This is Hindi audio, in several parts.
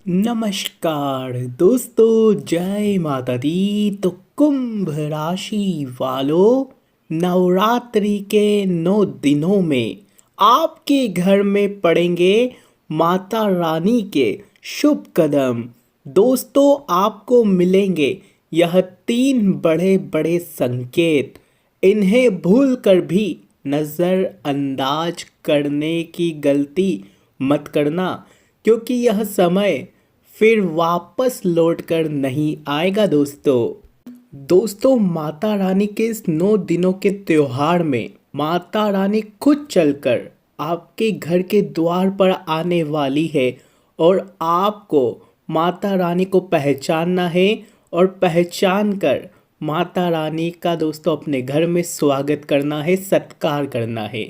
नमस्कार दोस्तों, जय माता दी। तो कुंभ राशि वालों, नवरात्रि के 9 दिनों में आपके घर में पड़ेंगे माता रानी के शुभ कदम। दोस्तों, आपको मिलेंगे यह 3 बड़े बड़े संकेत। इन्हें भूल कर भी नज़रअंदाज करने की गलती मत करना, क्योंकि यह समय फिर वापस लौट कर नहीं आएगा। दोस्तों, माता रानी के इस 9 दिनों के त्योहार में माता रानी खुद चलकर आपके घर के द्वार पर आने वाली है और आपको माता रानी को पहचानना है और पहचान कर माता रानी का दोस्तों अपने घर में स्वागत करना है, सत्कार करना है।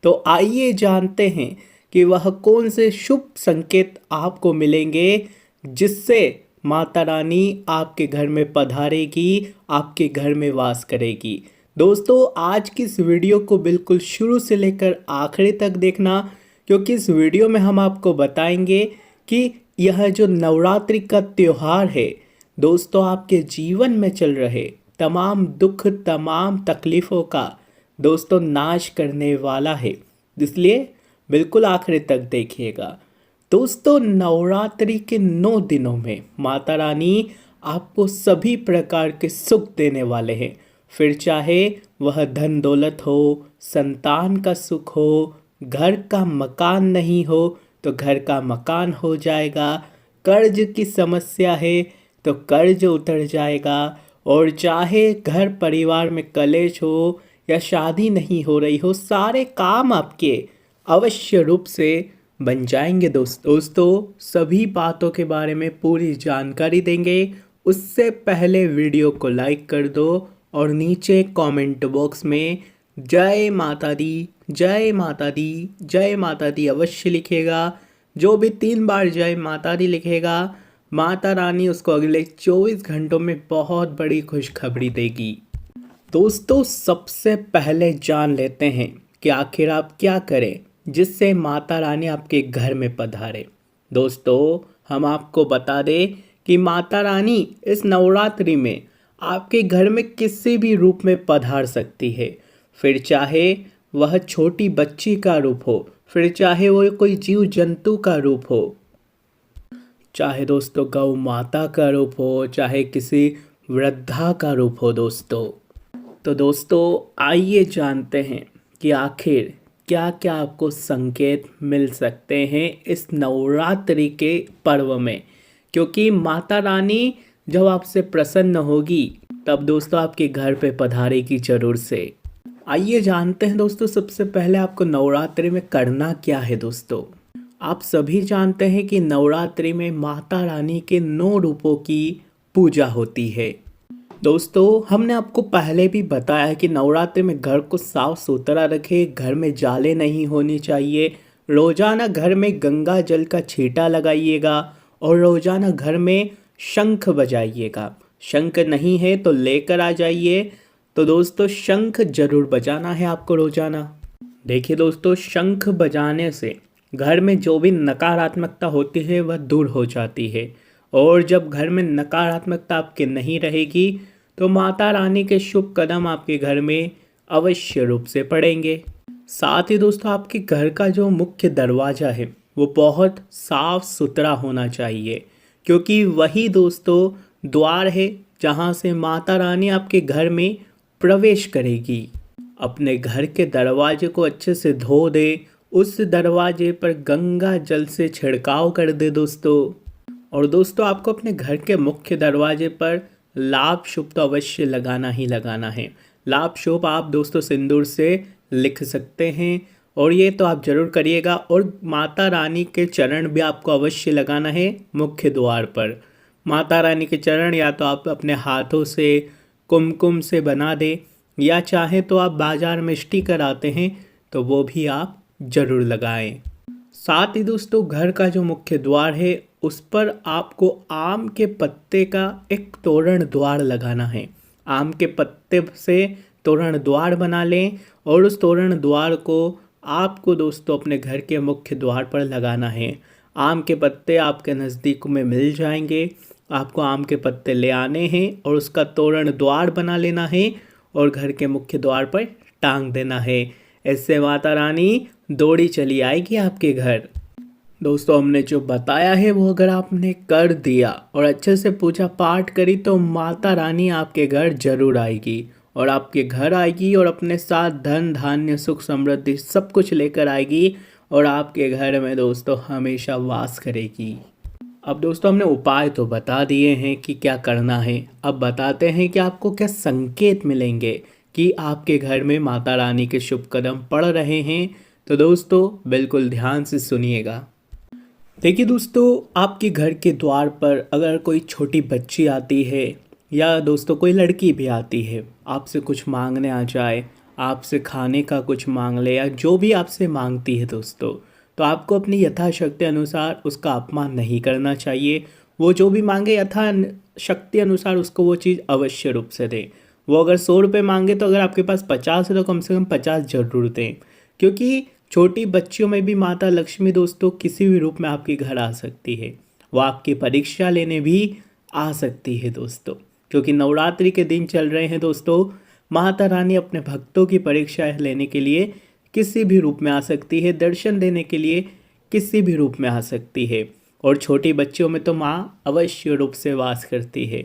तो आइए जानते हैं कि वह कौन से शुभ संकेत आपको मिलेंगे जिससे माता रानी आपके घर में पधारेगी, आपके घर में वास करेगी। दोस्तों, आज की इस वीडियो को बिल्कुल शुरू से लेकर आखिरी तक देखना, क्योंकि इस वीडियो में हम आपको बताएंगे कि यह जो नवरात्रि का त्योहार है दोस्तों, आपके जीवन में चल रहे तमाम दुख, तमाम तकलीफ़ों का दोस्तों नाश करने वाला है। इसलिए बिल्कुल आखिरी तक देखिएगा। दोस्तों, नवरात्रि के 9 दिनों में माता रानी आपको सभी प्रकार के सुख देने वाले हैं। फिर चाहे वह धन दौलत हो, संतान का सुख हो, घर का मकान नहीं हो तो घर का मकान हो जाएगा, कर्ज की समस्या है तो कर्ज उतर जाएगा, और चाहे घर परिवार में कलेश हो या शादी नहीं हो रही हो, सारे काम आपके अवश्य रूप से बन जाएंगे। दोस्तों, सभी बातों के बारे में पूरी जानकारी देंगे। उससे पहले वीडियो को लाइक कर दो और नीचे कमेंट बॉक्स में जय माता दी, जय माता दी, जय माता दी अवश्य लिखेगा। जो भी 3 बार जय माता दी लिखेगा, माता रानी उसको अगले 24 घंटों में बहुत बड़ी खुशखबरी देगी। दोस्तों, सबसे पहले जान लेते हैं कि आखिर आप क्या करें जिससे माता रानी आपके घर में पधारे। दोस्तों, हम आपको बता दें कि माता रानी इस नवरात्रि में आपके घर में किसी भी रूप में पधार सकती है। फिर चाहे वह छोटी बच्ची का रूप हो, फिर चाहे वो कोई जीव जंतु का रूप हो, चाहे दोस्तों गौ माता का रूप हो, चाहे किसी वृद्धा का रूप हो। दोस्तों, आइए जानते हैं कि आखिर क्या क्या आपको संकेत मिल सकते हैं इस नवरात्रि के पर्व में, क्योंकि माता रानी जब आपसे प्रसन्न होगी तब दोस्तों आपके घर पे पधारेगी जरूर से। आइए जानते हैं दोस्तों, सबसे पहले आपको नवरात्रि में करना क्या है। दोस्तों, आप सभी जानते हैं कि नवरात्रि में माता रानी के 9 रूपों की पूजा होती है। दोस्तों, हमने आपको पहले भी बताया कि नवरात्रि में घर को साफ सुथरा रखें, घर में जाले नहीं होनी चाहिए, रोजाना घर में गंगा जल का छींटा लगाइएगा और रोजाना घर में शंख बजाइएगा। शंख नहीं है तो लेकर आ जाइए। तो दोस्तों, शंख जरूर बजाना है आपको रोजाना। देखिए दोस्तों, शंख बजाने से घर में जो भी नकारात्मकता होती है वह दूर हो जाती है, और जब घर में नकारात्मकता आपके नहीं रहेगी तो माता रानी के शुभ कदम आपके घर में अवश्य रूप से पड़ेंगे। साथ ही दोस्तों, आपके घर का जो मुख्य दरवाज़ा है वो बहुत साफ सुथरा होना चाहिए, क्योंकि वही दोस्तों द्वार है जहाँ से माता रानी आपके घर में प्रवेश करेगी। अपने घर के दरवाजे को अच्छे से धो दे, उस दरवाजे पर गंगा जल से छिड़काव कर दे दोस्तों। और दोस्तों, आपको अपने घर के मुख्य दरवाजे पर लाभ शुभ तो अवश्य लगाना ही लगाना है। लाभ शुभ आप दोस्तों सिंदूर से लिख सकते हैं, और ये तो आप जरूर करिएगा। और माता रानी के चरण भी आपको अवश्य लगाना है मुख्य द्वार पर। माता रानी के चरण या तो आप अपने हाथों से कुमकुम से बना दें, या चाहे तो आप बाज़ार में स्टिकर आते हैं तो वो भी आप जरूर लगाएं। साथ ही दोस्तों, घर का जो मुख्य द्वार है उस पर आपको आम के पत्ते का एक तोरण द्वार लगाना है। आम के पत्ते से तोरण द्वार बना लें और उस तोरण द्वार को आपको दोस्तों अपने घर के मुख्य द्वार पर लगाना है। आम के पत्ते आपके नज़दीक में मिल जाएंगे। आपको आम के पत्ते ले आने हैं और उसका तोरण द्वार बना लेना है और घर के मुख्य द्वार पर टांग देना है। इससे माता रानी दौड़ी चली आएगी आपके घर। दोस्तों, हमने जो बताया है वो अगर आपने कर दिया और अच्छे से पूजा पाठ करी तो माता रानी आपके घर जरूर आएगी और आपके घर आएगी और अपने साथ धन धान्य सुख समृद्धि सब कुछ लेकर आएगी और आपके घर में दोस्तों हमेशा वास करेगी। अब दोस्तों, हमने उपाय तो बता दिए हैं कि क्या करना है। अब बताते हैं कि आपको क्या संकेत मिलेंगे कि आपके घर में माता रानी के शुभ कदम पड़ रहे हैं। तो दोस्तों बिल्कुल ध्यान से सुनिएगा। देखिए दोस्तों, आपके घर के द्वार पर अगर कोई छोटी बच्ची आती है या दोस्तों कोई लड़की भी आती है, आपसे कुछ मांगने आ जाए, आपसे खाने का कुछ मांग ले या जो भी आपसे मांगती है दोस्तों, तो आपको अपनी यथाशक्ति अनुसार उसका अपमान नहीं करना चाहिए। वो जो भी मांगे यथाशक्ति अनुसार उसको वो चीज़ अवश्य रूप से दें। वो अगर 100 रुपये मांगे तो अगर आपके पास 50 है तो कम से कम 50 जरूर दें, क्योंकि छोटी बच्चियों में भी माता लक्ष्मी दोस्तों किसी भी रूप में आपके घर आ सकती है। वो आपकी परीक्षा लेने भी आ सकती है दोस्तों, क्योंकि नवरात्रि के दिन चल रहे हैं दोस्तों। माता रानी अपने भक्तों की परीक्षा लेने के लिए किसी भी रूप में आ सकती है, दर्शन देने के लिए किसी भी रूप में आ सकती है। और छोटी बच्चियों में तो माँ अवश्य रूप से वास करती है।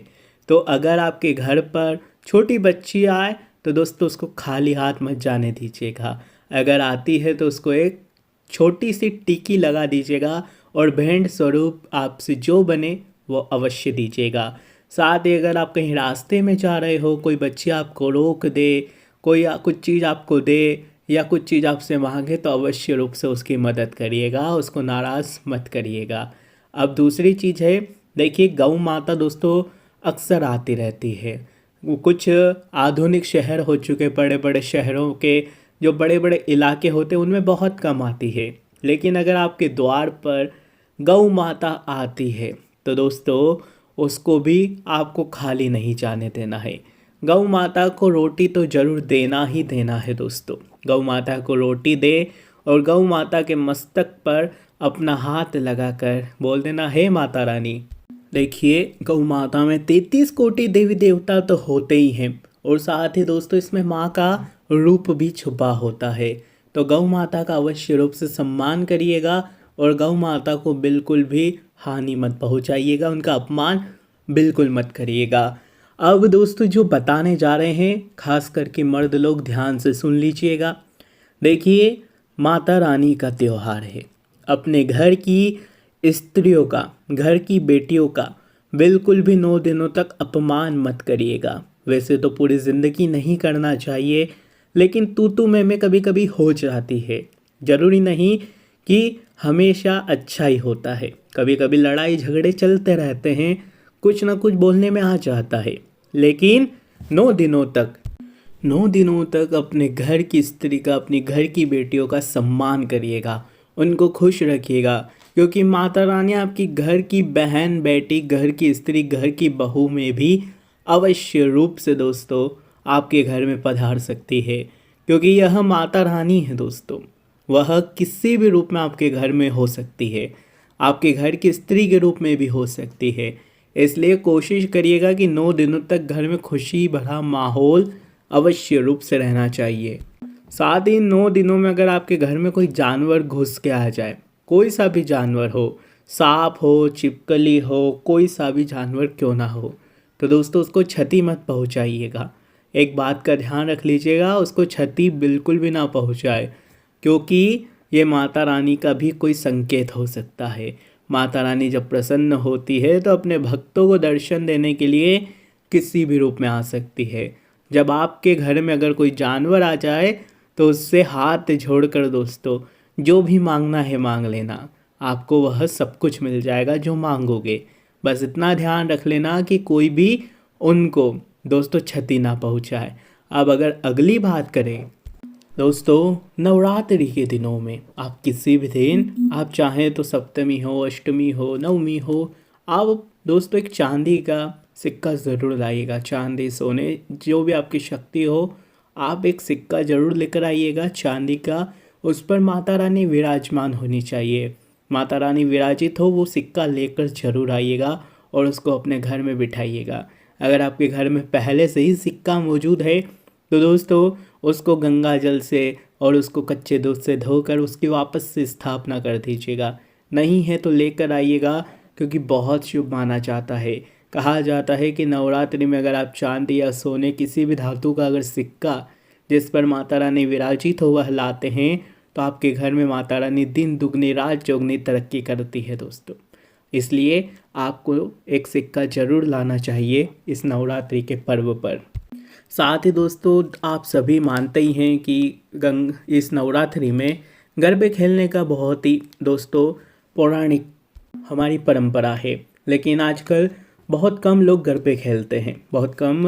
तो अगर आपके घर पर छोटी बच्ची आए तो दोस्तों उसको खाली हाथ मत जाने दीजिएगा। अगर आती है तो उसको एक छोटी सी टिकी लगा दीजिएगा और भेंट स्वरूप आपसे जो बने वो अवश्य दीजिएगा। साथ ही अगर आप कहीं रास्ते में जा रहे हो, कोई बच्ची आपको रोक दे, कोई कुछ चीज़ आपको दे या कुछ चीज़ आपसे मांगे तो अवश्य रूप से उसकी मदद करिएगा, उसको नाराज़ मत करिएगा। अब दूसरी चीज़ है, देखिए गौ माता दोस्तों अक्सर आती रहती है। वो कुछ आधुनिक शहर हो चुके, बड़े बड़े शहरों के जो बड़े बड़े इलाके होते हैं उनमें बहुत कम आती है। लेकिन अगर आपके द्वार पर गौ माता आती है तो दोस्तों उसको भी आपको खाली नहीं जाने देना है। गौ माता को रोटी तो ज़रूर देना ही देना है दोस्तों। गौ माता को रोटी दे और गौ माता के मस्तक पर अपना हाथ लगाकर बोल देना, हे माता रानी। देखिए, गौ माता में 33 कोटि देवी देवता तो होते ही हैं और साथ ही दोस्तों इसमें माँ का रूप भी छुपा होता है। तो गौ माता का अवश्य रूप से सम्मान करिएगा और गौ माता को बिल्कुल भी हानि मत पहुंचाइएगा, उनका अपमान बिल्कुल मत करिएगा। अब दोस्तों जो बताने जा रहे हैं खास करके मर्द लोग ध्यान से सुन लीजिएगा। देखिए, माता रानी का त्यौहार है। अपने घर की स्त्रियों का, घर की बेटियों का बिल्कुल भी 9 दिनों तक अपमान मत करिएगा। वैसे तो पूरी ज़िंदगी नहीं करना चाहिए, लेकिन तू मैं कभी कभी हो जाती है। ज़रूरी नहीं कि हमेशा अच्छा ही होता है, कभी कभी लड़ाई झगड़े चलते रहते हैं, कुछ ना कुछ बोलने में आ जाता है। लेकिन 9 दिनों तक अपने घर की स्त्री का, अपनी घर की बेटियों का सम्मान करिएगा, उनको खुश रखिएगा, क्योंकि माता रानी आपकी घर की बहन बेटी, घर की स्त्री, घर की बहू में भी अवश्य रूप से दोस्तों आपके घर में पधार सकती है, क्योंकि यह माता रानी है दोस्तों। वह किसी भी रूप में आपके घर में हो सकती है, आपके घर की स्त्री के रूप में भी हो सकती है। इसलिए कोशिश करिएगा कि 9 दिनों तक घर में खुशी भरा माहौल अवश्य रूप से रहना चाहिए। साथ ही 9 दिनों में अगर आपके घर में कोई जानवर घुस के आ जाए, कोई सा भी जानवर हो, सांप हो, छिपकली हो, कोई सा भी जानवर क्यों ना हो, तो दोस्तों उसको क्षति मत पहुंचाइएगा। एक बात का ध्यान रख लीजिएगा, उसको क्षति बिल्कुल भी ना पहुंचाए, क्योंकि ये माता रानी का भी कोई संकेत हो सकता है। माता रानी जब प्रसन्न होती है तो अपने भक्तों को दर्शन देने के लिए किसी भी रूप में आ सकती है। जब आपके घर में अगर कोई जानवर आ जाए तो उससे हाथ जोड़कर दोस्तों जो भी मांगना है मांग लेना, आपको वह सब कुछ मिल जाएगा जो मांगोगे। बस इतना ध्यान रख लेना कि कोई भी उनको दोस्तों क्षति ना पहुंचाए। अब अगर अगली बात करें दोस्तों, नवरात्रि के दिनों में आप किसी भी दिन आप चाहें तो सप्तमी हो, अष्टमी हो, नवमी हो, आप दोस्तों एक चांदी का सिक्का ज़रूर लाइएगा। चांदी सोने जो भी आपकी शक्ति हो, आप एक सिक्का ज़रूर लेकर आइएगा चांदी का। उस पर माता रानी विराजमान होनी चाहिए। माता रानी विराजित हो वो सिक्का लेकर जरूर आइएगा और उसको अपने घर में बिठाइएगा। अगर आपके घर में पहले से ही सिक्का मौजूद है तो दोस्तों उसको गंगा जल से और उसको कच्चे दूध से धोकर उसकी वापस से स्थापना कर दीजिएगा। नहीं है तो लेकर आइएगा, क्योंकि बहुत शुभ माना जाता है। कहा जाता है कि नवरात्रि में अगर आप चांदी या सोने किसी भी धातु का अगर सिक्का जिस पर माता रानी विराजित हो वह लाते हैं तो आपके घर में माता रानी दिन दुगनी रात चौगनी तरक्की करती है दोस्तों। इसलिए आपको एक सिक्का जरूर लाना चाहिए इस नवरात्रि के पर्व पर। साथ ही दोस्तों आप सभी मानते ही हैं कि इस नवरात्रि में गरबे खेलने का बहुत ही दोस्तों पौराणिक हमारी परंपरा है। लेकिन आजकल बहुत कम लोग गरबे खेलते हैं, बहुत कम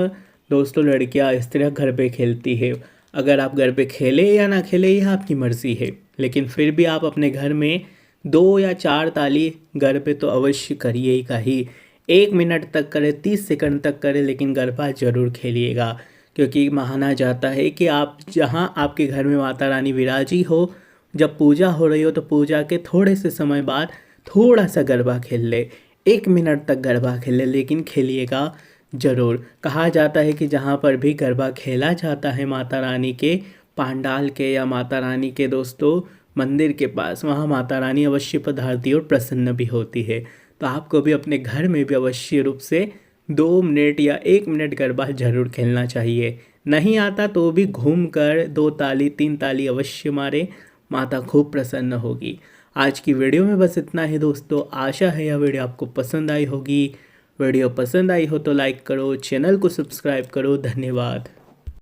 दोस्तों लड़कियां स्त्रियां गरबे खेलती है। अगर आप गरबे खेले या ना खेले यह आपकी मर्ज़ी है, लेकिन फिर भी आप अपने घर में 2 या 4 ताली गरबे तो अवश्य करिए का ही। 1 मिनट तक करें, 30 सेकंड तक करें, लेकिन गरबा ज़रूर खेलिएगा। क्योंकि माना जाता है कि आप जहाँ आपके घर में माता रानी विराजी हो, जब पूजा हो रही हो तो पूजा के थोड़े से समय बाद थोड़ा सा गरबा खेल ले, 1 मिनट तक गरबा खेल ले, लेकिन खेलिएगा ज़रूर। कहा जाता है कि जहाँ पर भी गरबा खेला जाता है माता रानी के पांडाल के या माता रानी के दोस्तों मंदिर के पास, वहाँ माता रानी अवश्य पधारती और प्रसन्न भी होती है। तो आपको भी अपने घर में भी अवश्य रूप से 2 मिनट या 1 मिनट गरबा जरूर खेलना चाहिए। नहीं आता तो भी घूम कर 2 ताली 3 ताली अवश्य मारे, माता खूब प्रसन्न होगी। आज की वीडियो में बस इतना ही दोस्तों। आशा है यह वीडियो आपको पसंद आई होगी। वीडियो पसंद आई हो तो लाइक करो, चैनल को सब्सक्राइब करो। धन्यवाद।